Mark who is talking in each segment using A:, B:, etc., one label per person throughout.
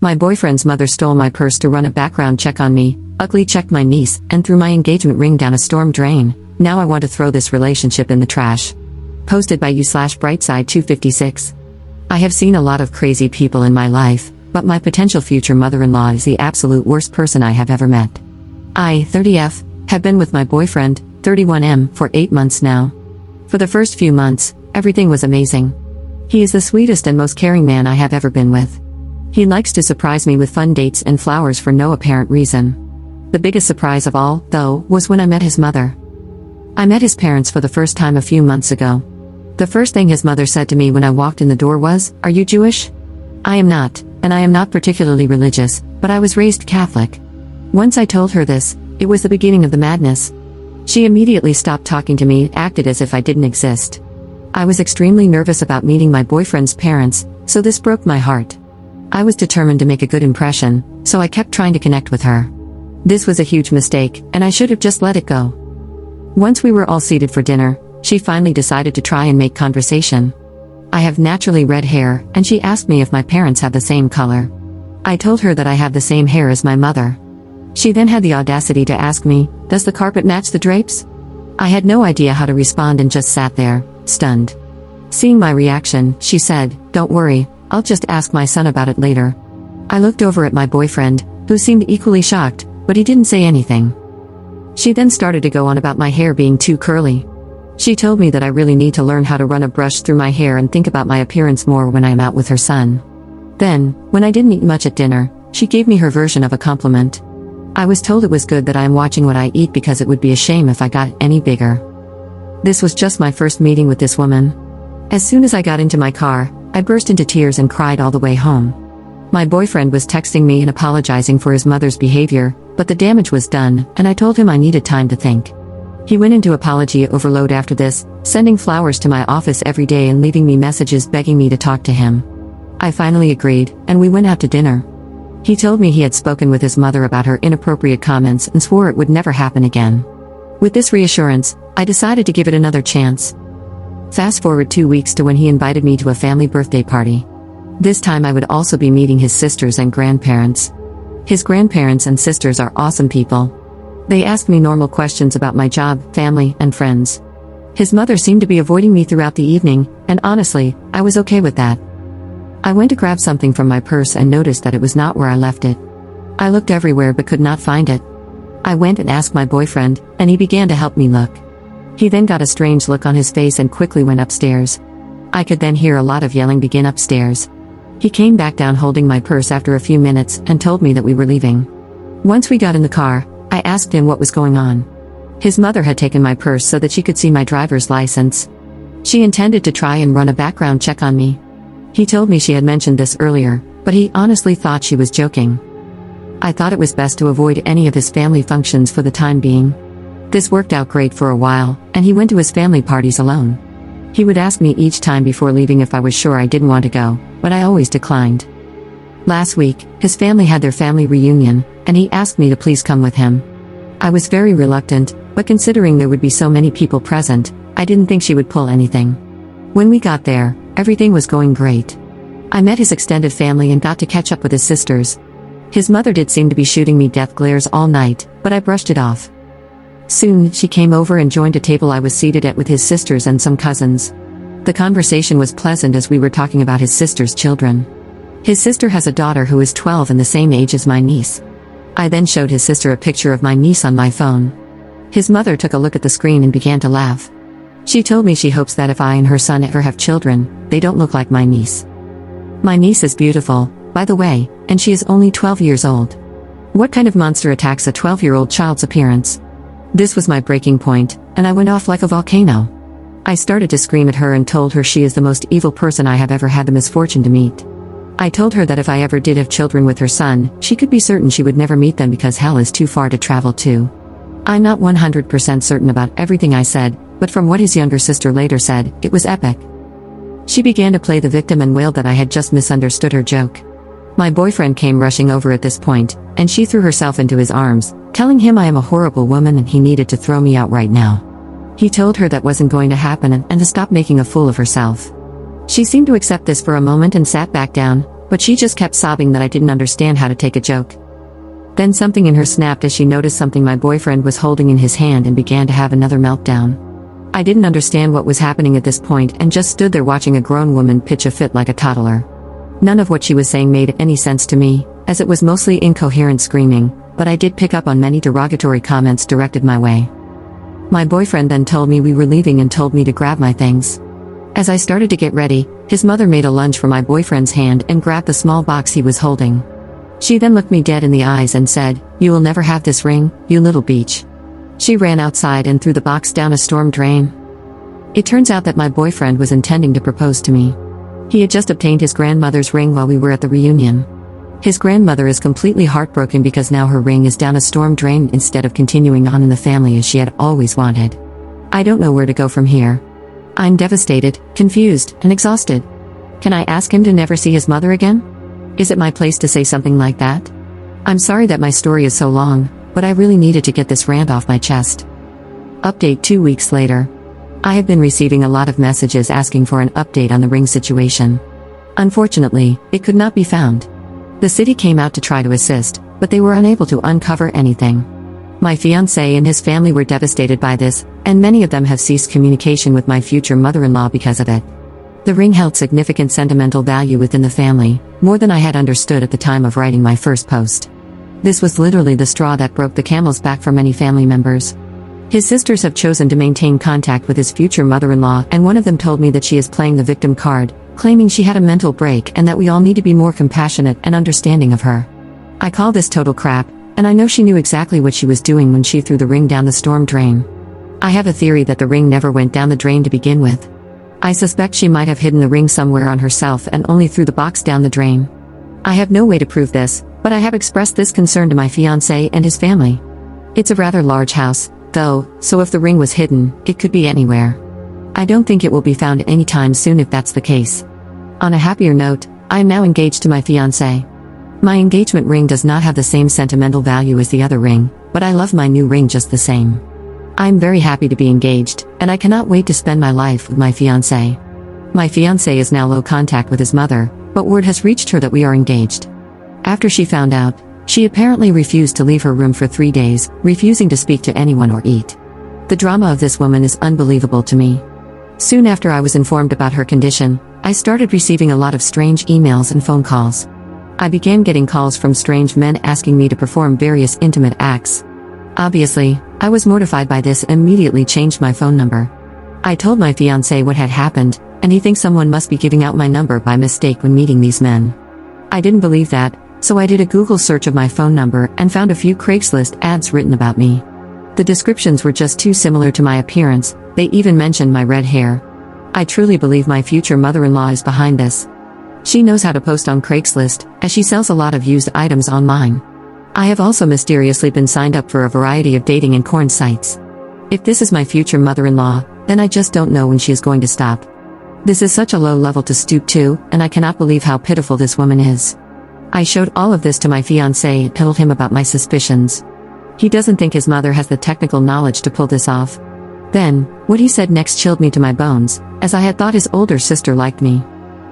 A: My boyfriend's mother stole my purse to run a background check on me, ugly checked my niece, and threw my engagement ring down a storm drain. Now I want to throw this relationship in the trash. Posted by you/brightside256. I have seen a lot of crazy people in my life, but my potential future mother-in-law is the absolute worst person I have ever met. I, 30F, have been with my boyfriend, 31M, for 8 months now. For the first few months, everything was amazing. He is the sweetest and most caring man I have ever been with. He likes to surprise me with fun dates and flowers for no apparent reason. The biggest surprise of all, though, was when I met his mother. I met his parents for the first time a few months ago. The first thing his mother said to me when I walked in the door was, "Are you Jewish?" I am not, and I am not particularly religious, but I was raised Catholic. Once I told her this, it was the beginning of the madness. She immediately stopped talking to me and acted as if I didn't exist. I was extremely nervous about meeting my boyfriend's parents, so this broke my heart. I was determined to make a good impression, so I kept trying to connect with her. This was a huge mistake, and I should have just let it go. Once we were all seated for dinner, she finally decided to try and make conversation. I have naturally red hair, and she asked me if my parents have the same color. I told her that I have the same hair as my mother. She then had the audacity to ask me, "Does the carpet match the drapes?" I had no idea how to respond and just sat there, stunned. Seeing my reaction, she said, "Don't worry, I'll just ask my son about it later." I looked over at my boyfriend, who seemed equally shocked, but he didn't say anything. She then started to go on about my hair being too curly. She told me that I really need to learn how to run a brush through my hair and think about my appearance more when I'm out with her son. Then, when I didn't eat much at dinner, she gave me her version of a compliment. I was told it was good that I am watching what I eat because it would be a shame if I got any bigger. This was just my first meeting with this woman. As soon as I got into my car, I burst into tears and cried all the way home. My boyfriend was texting me and apologizing for his mother's behavior, but the damage was done, and I told him I needed time to think. He went into apology overload after this, sending flowers to my office every day and leaving me messages begging me to talk to him. I finally agreed, and we went out to dinner. He told me he had spoken with his mother about her inappropriate comments and swore it would never happen again. With this reassurance, I decided to give it another chance. Fast forward 2 weeks to when he invited me to a family birthday party. This time I would also be meeting his sisters and grandparents. His grandparents and sisters are awesome people. They asked me normal questions about my job, family, and friends. His mother seemed to be avoiding me throughout the evening, and honestly, I was okay with that. I went to grab something from my purse and noticed that it was not where I left it. I looked everywhere but could not find it. I went and asked my boyfriend, and he began to help me look. He then got a strange look on his face and quickly went upstairs. I could then hear a lot of yelling begin upstairs. He came back down holding my purse after a few minutes and told me that we were leaving. Once we got in the car, I asked him what was going on. His mother had taken my purse so that she could see my driver's license. She intended to try and run a background check on me. He told me she had mentioned this earlier, but he honestly thought she was joking. I thought it was best to avoid any of his family functions for the time being. This worked out great for a while, and he went to his family parties alone. He would ask me each time before leaving if I was sure I didn't want to go, but I always declined. Last week, his family had their family reunion, and he asked me to please come with him. I was very reluctant, but considering there would be so many people present, I didn't think she would pull anything. When we got there, everything was going great. I met his extended family and got to catch up with his sisters. His mother did seem to be shooting me death glares all night, but I brushed it off. Soon, she came over and joined a table I was seated at with his sisters and some cousins. The conversation was pleasant as we were talking about his sister's children. His sister has a daughter who is 12 and the same age as my niece. I then showed his sister a picture of my niece on my phone. His mother took a look at the screen and began to laugh. She told me she hopes that if I and her son ever have children, they don't look like my niece. My niece is beautiful, by the way, and she is only 12 years old. What kind of monster attacks a 12-year-old child's appearance? This was my breaking point, and I went off like a volcano. I started to scream at her and told her she is the most evil person I have ever had the misfortune to meet. I told her that if I ever did have children with her son, she could be certain she would never meet them because hell is too far to travel to. I'm not 100% certain about everything I said, but from what his younger sister later said, it was epic. She began to play the victim and wailed that I had just misunderstood her joke. My boyfriend came rushing over at this point, and she threw herself into his arms, telling him I am a horrible woman and he needed to throw me out right now. He told her that wasn't going to happen and to stop making a fool of herself. She seemed to accept this for a moment and sat back down, but she just kept sobbing that I didn't understand how to take a joke. Then something in her snapped as she noticed something my boyfriend was holding in his hand and began to have another meltdown. I didn't understand what was happening at this point and just stood there watching a grown woman pitch a fit like a toddler. None of what she was saying made any sense to me, as it was mostly incoherent screaming, but I did pick up on many derogatory comments directed my way. My boyfriend then told me we were leaving and told me to grab my things. As I started to get ready, his mother made a lunge for my boyfriend's hand and grabbed the small box he was holding. She then looked me dead in the eyes and said, "You will never have this ring, you little beach." She ran outside and threw the box down a storm drain. It turns out that my boyfriend was intending to propose to me. He had just obtained his grandmother's ring while we were at the reunion. His grandmother is completely heartbroken because now her ring is down a storm drain instead of continuing on in the family as she had always wanted. I don't know where to go from here. I'm devastated, confused, and exhausted. Can I ask him to never see his mother again? Is it my place to say something like that? I'm sorry that my story is so long, but I really needed to get this rant off my chest. Update 2 weeks later. I have been receiving a lot of messages asking for an update on the ring situation. Unfortunately, it could not be found. The city came out to try to assist, but they were unable to uncover anything. My fiancé and his family were devastated by this, and many of them have ceased communication with my future mother-in-law because of it. The ring held significant sentimental value within the family, more than I had understood at the time of writing my first post. This was literally the straw that broke the camel's back for many family members. His sisters have chosen to maintain contact with his future mother-in-law, and one of them told me that she is playing the victim card, claiming she had a mental break and that we all need to be more compassionate and understanding of her. I call this total crap, and I know she knew exactly what she was doing when she threw the ring down the storm drain. I have a theory that the ring never went down the drain to begin with. I suspect she might have hidden the ring somewhere on herself and only threw the box down the drain. I have no way to prove this, but I have expressed this concern to my fiancé and his family. It's a rather large house, though, so if the ring was hidden, it could be anywhere. I don't think it will be found anytime soon if that's the case. On a happier note, I am now engaged to my fiancé. My engagement ring does not have the same sentimental value as the other ring, but I love my new ring just the same. I'm very happy to be engaged, and I cannot wait to spend my life with my fiancé. My fiancé is now low contact with his mother, but word has reached her that we are engaged. After she found out, she apparently refused to leave her room for 3 days, refusing to speak to anyone or eat. The drama of this woman is unbelievable to me. Soon after I was informed about her condition, I started receiving a lot of strange emails and phone calls. I began getting calls from strange men asking me to perform various intimate acts. Obviously, I was mortified by this and immediately changed my phone number. I told my fiancé what had happened, and he thinks someone must be giving out my number by mistake when meeting these men. I didn't believe that, so I did a Google search of my phone number and found a few Craigslist ads written about me. The descriptions were just too similar to my appearance, they even mentioned my red hair. I truly believe my future mother-in-law is behind this. She knows how to post on Craigslist, as she sells a lot of used items online. I have also mysteriously been signed up for a variety of dating and corn sites. If this is my future mother-in-law, then I just don't know when she is going to stop. This is such a low level to stoop to, and I cannot believe how pitiful this woman is. I showed all of this to my fiancé and told him about my suspicions. He doesn't think his mother has the technical knowledge to pull this off. Then, what he said next chilled me to my bones, as I had thought his older sister liked me.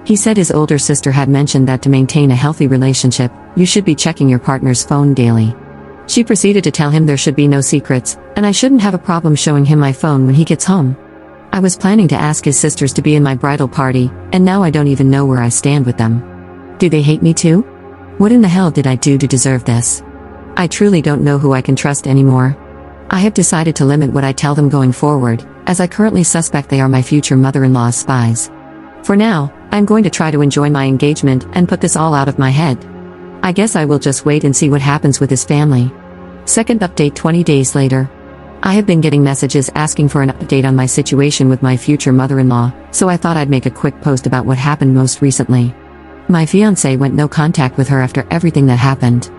A: He said his older sister had mentioned that to maintain a healthy relationship, you should be checking your partner's phone daily. She proceeded to tell him there should be no secrets, and I shouldn't have a problem showing him my phone when he gets home. I was planning to ask his sisters to be in my bridal party, and now I don't even know where I stand with them. Do they hate me too? What in the hell did I do to deserve this? I truly don't know who I can trust anymore. I have decided to limit what I tell them going forward, as I currently suspect they are my future mother-in-law's spies. For now, I'm going to try to enjoy my engagement and put this all out of my head. I guess I will just wait and see what happens with his family. Second update 20 days later. I have been getting messages asking for an update on my situation with my future mother-in-law, so I thought I'd make a quick post about what happened most recently. My fiancé went no contact with her after everything that happened.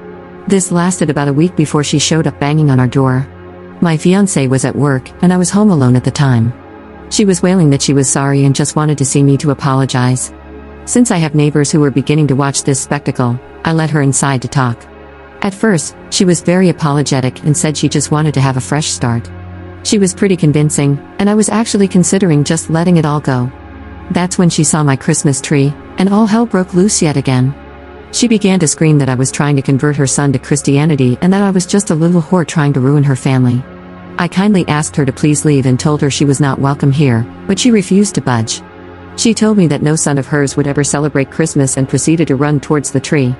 A: This lasted about a week before she showed up banging on our door. My fiancé was at work, and I was home alone at the time. She was wailing that she was sorry and just wanted to see me to apologize. Since I have neighbors who were beginning to watch this spectacle, I let her inside to talk. At first, she was very apologetic and said she just wanted to have a fresh start. She was pretty convincing, and I was actually considering just letting it all go. That's when she saw my Christmas tree, and all hell broke loose yet again. She began to scream that I was trying to convert her son to Christianity and that I was just a little whore trying to ruin her family. I kindly asked her to please leave and told her she was not welcome here, but she refused to budge. She told me that no son of hers would ever celebrate Christmas and proceeded to run towards the tree.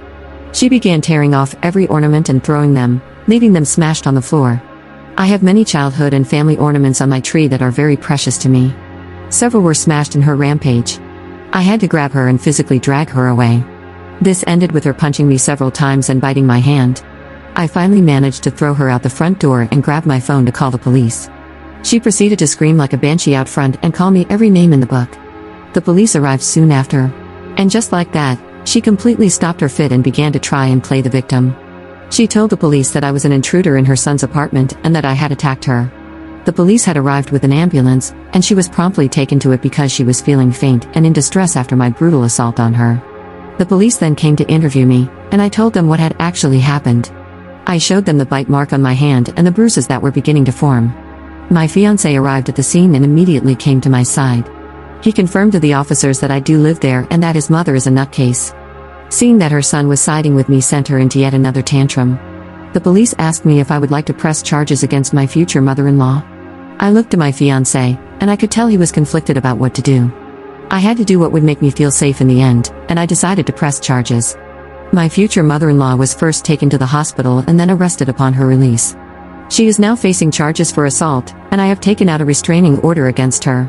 A: She began tearing off every ornament and throwing them, leaving them smashed on the floor. I have many childhood and family ornaments on my tree that are very precious to me. Several were smashed in her rampage. I had to grab her and physically drag her away. This ended with her punching me several times and biting my hand. I finally managed to throw her out the front door and grab my phone to call the police. She proceeded to scream like a banshee out front and call me every name in the book. The police arrived soon after. And just like that, she completely stopped her fit and began to try and play the victim. She told the police that I was an intruder in her son's apartment and that I had attacked her. The police had arrived with an ambulance, and she was promptly taken to it because she was feeling faint and in distress after my brutal assault on her. The police then came to interview me, and I told them what had actually happened. I showed them the bite mark on my hand and the bruises that were beginning to form. My fiancé arrived at the scene and immediately came to my side. He confirmed to the officers that I do live there and that his mother is a nutcase. Seeing that her son was siding with me sent her into yet another tantrum. The police asked me if I would like to press charges against my future mother-in-law. I looked to my fiancé, and I could tell he was conflicted about what to do. I had to do what would make me feel safe in the end, and I decided to press charges. My future mother-in-law was first taken to the hospital and then arrested upon her release. She is now facing charges for assault, and I have taken out a restraining order against her.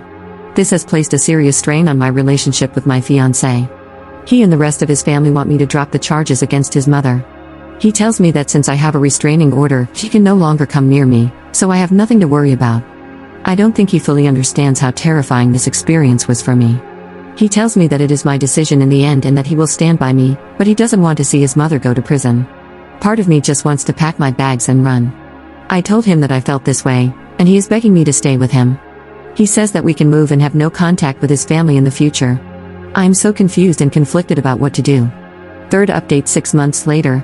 A: This has placed a serious strain on my relationship with my fiancé. He and the rest of his family want me to drop the charges against his mother. He tells me that since I have a restraining order, she can no longer come near me, so I have nothing to worry about. I don't think he fully understands how terrifying this experience was for me. He tells me that it is my decision in the end and that he will stand by me, but he doesn't want to see his mother go to prison. Part of me just wants to pack my bags and run. I told him that I felt this way, and he is begging me to stay with him. He says that we can move and have no contact with his family in the future. I am so confused and conflicted about what to do. Third update 6 months later.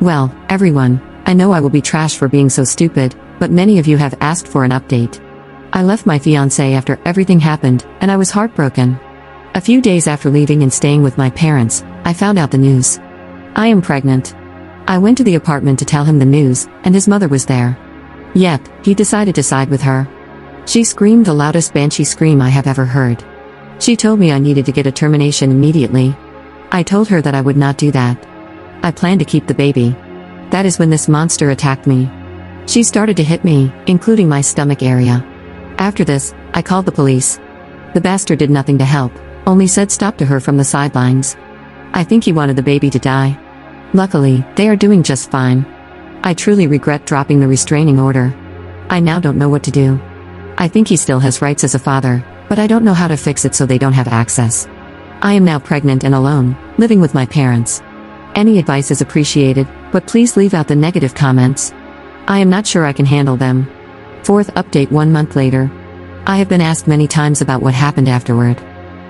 A: Well, everyone, I know I will be trashed for being so stupid, but many of you have asked for an update. I left my fiancé after everything happened, and I was heartbroken. A few days after leaving and staying with my parents, I found out the news. I am pregnant. I went to the apartment to tell him the news, and his mother was there. Yep, he decided to side with her. She screamed the loudest banshee scream I have ever heard. She told me I needed to get a termination immediately. I told her that I would not do that. I planned to keep the baby. That is when this monster attacked me. She started to hit me, including my stomach area. After this, I called the police. The bastard did nothing to help, only said stop to her from the sidelines. I think he wanted the baby to die. Luckily, they are doing just fine. I truly regret dropping the restraining order. I now don't know what to do. I think he still has rights as a father, but I don't know how to fix it so they don't have access. I am now pregnant and alone, living with my parents. Any advice is appreciated, but please leave out the negative comments. I am not sure I can handle them. Fourth update 1 month later. I have been asked many times about what happened afterward.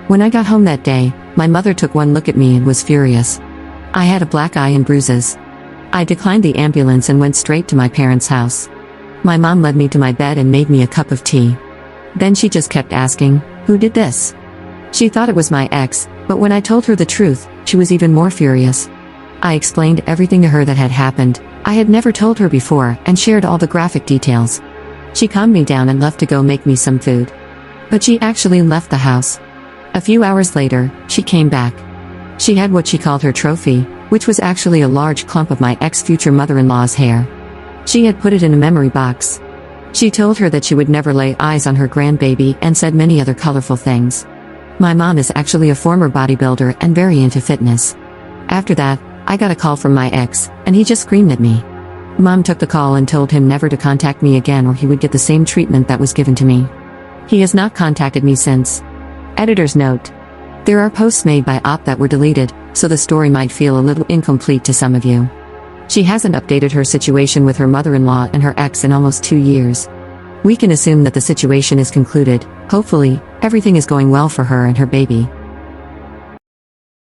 A: When I got home that day, my mother took one look at me and was furious. I had a black eye and bruises. I declined the ambulance and went straight to my parents' house. My mom led me to my bed and made me a cup of tea. Then she just kept asking, "Who did this?" She thought it was my ex, but when I told her the truth, she was even more furious. I explained everything to her that had happened. I had never told her before and shared all the graphic details. She calmed me down and left to go make me some food. But she actually left the house. A few hours later, she came back. She had what she called her trophy, which was actually a large clump of my ex-future mother-in-law's hair. She had put it in a memory box. She told her that she would never lay eyes on her grandbaby and said many other colorful things. My mom is actually a former bodybuilder and very into fitness. After that, I got a call from my ex, and he just screamed at me. Mom took the call and told him never to contact me again or he would get the same treatment that was given to me. He has not contacted me since. Editor's note. There are posts made by Op that were deleted, so the story might feel a little incomplete to some of you. She hasn't updated her situation with her mother-in-law and her ex in almost 2 years. We can assume that the situation is concluded. Hopefully, everything is going well for her and her baby.